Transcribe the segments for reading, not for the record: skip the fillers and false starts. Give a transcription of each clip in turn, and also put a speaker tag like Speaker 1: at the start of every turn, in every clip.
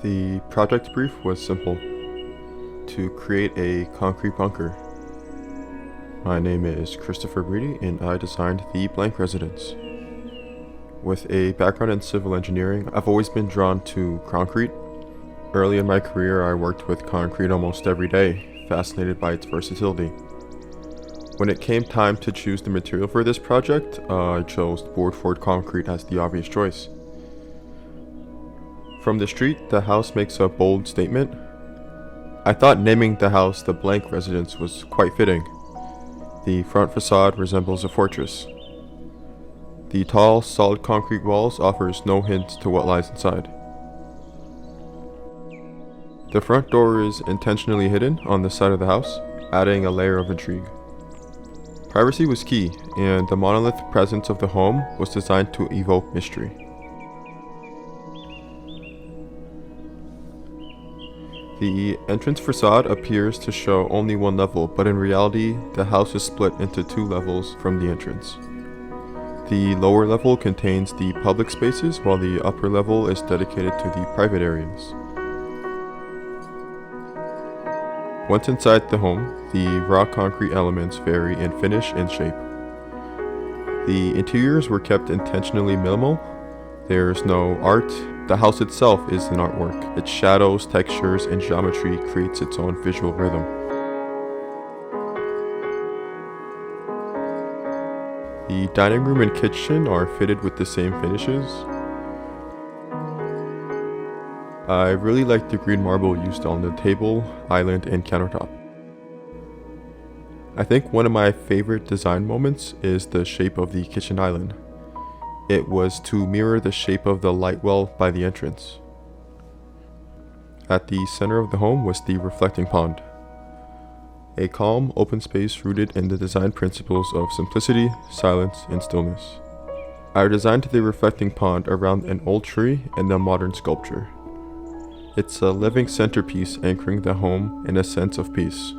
Speaker 1: The project brief was simple: to create a concrete bunker. My name is Christopher Breedy and I designed the blank residence. With a background in civil engineering, I've always been drawn to concrete. Early in my career, I worked with concrete almost every day, fascinated by its versatility. When it came time to choose the material for this project, I chose board-formed concrete as the obvious choice. From the street, the house makes a bold statement. I thought naming the house the blank residence was quite fitting. The front facade resembles a fortress. The tall, solid concrete walls offers no hints to what lies inside. The front door is intentionally hidden on the side of the house, adding a layer of intrigue. Privacy was key, and the monolithic presence of the home was designed to evoke mystery. The entrance facade appears to show only one level, but in reality, the house is split into two levels from the entrance. The lower level contains the public spaces, while the upper level is dedicated to the private areas. Once inside the home, the raw concrete elements vary in finish and shape. The interiors were kept intentionally minimal. There's no art. The house itself is an artwork. Its shadows, textures, and geometry creates its own visual rhythm. The dining room and kitchen are fitted with the same finishes. I really like the green marble used on the table, island, and countertop. I think one of my favorite design moments is the shape of the kitchen island. It was to mirror the shape of the light well by the entrance. At the center of the home was the reflecting pond. A calm, open space rooted in the design principles of simplicity, silence, and stillness. I designed the reflecting pond around an old tree and a modern sculpture. It's a living centerpiece anchoring the home in a sense of peace.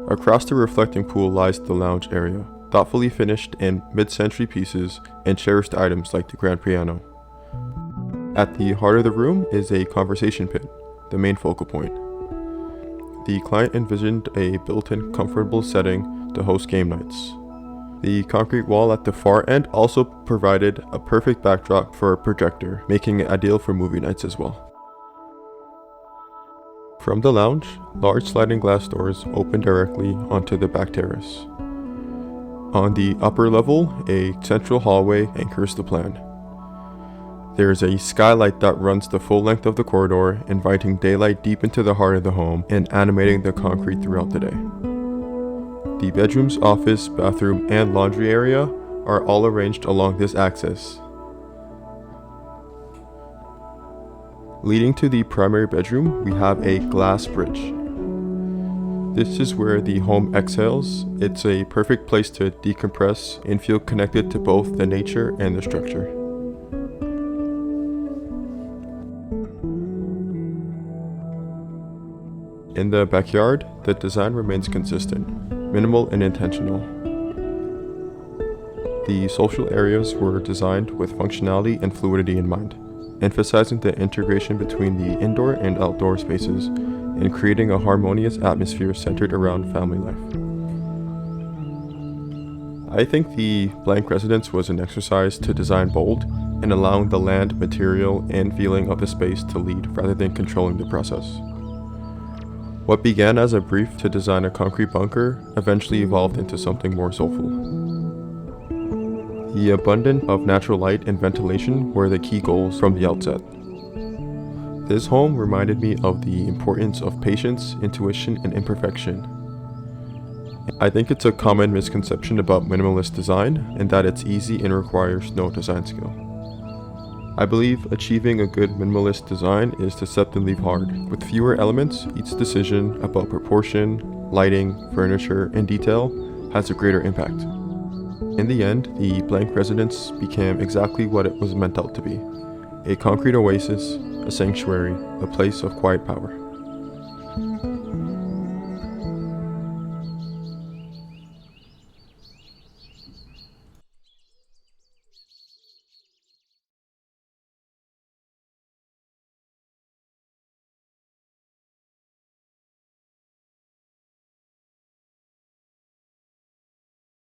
Speaker 1: Across the reflecting pool lies the lounge area, thoughtfully finished in mid-century pieces and cherished items like the grand piano. At the heart of the room is a conversation pit, the main focal point. The client envisioned a built-in comfortable setting to host game nights. The concrete wall at the far end also provided a perfect backdrop for a projector, making it ideal for movie nights as well. From the lounge, large sliding glass doors open directly onto the back terrace. On the upper level, a central hallway anchors the plan. There is a skylight that runs the full length of the corridor, inviting daylight deep into the heart of the home and animating the concrete throughout the day. The bedrooms, office, bathroom, and laundry area are all arranged along this axis. Leading to the primary bedroom, we have a glass bridge. This is where the home exhales. It's a perfect place to decompress and feel connected to both the nature and the structure. In the backyard, the design remains consistent, minimal and intentional. The social areas were designed with functionality and fluidity in mind, emphasizing the integration between the indoor and outdoor spaces and creating a harmonious atmosphere centered around family life. I think the blank residence was an exercise to design bold and allowing the land, material, and feeling of the space to lead rather than controlling the process. What began as a brief to design a concrete bunker eventually evolved into something more soulful. The abundance of natural light and ventilation were the key goals from the outset. This home reminded me of the importance of patience, intuition, and imperfection. I think it's a common misconception about minimalist design, and that it's easy and requires no design skill. I believe achieving a good minimalist design is to set and leave hard. With fewer elements, each decision about proportion, lighting, furniture, and detail has a greater impact. In the end, the blank residence became exactly what it was meant out to be: a concrete oasis, a sanctuary, a place of quiet power.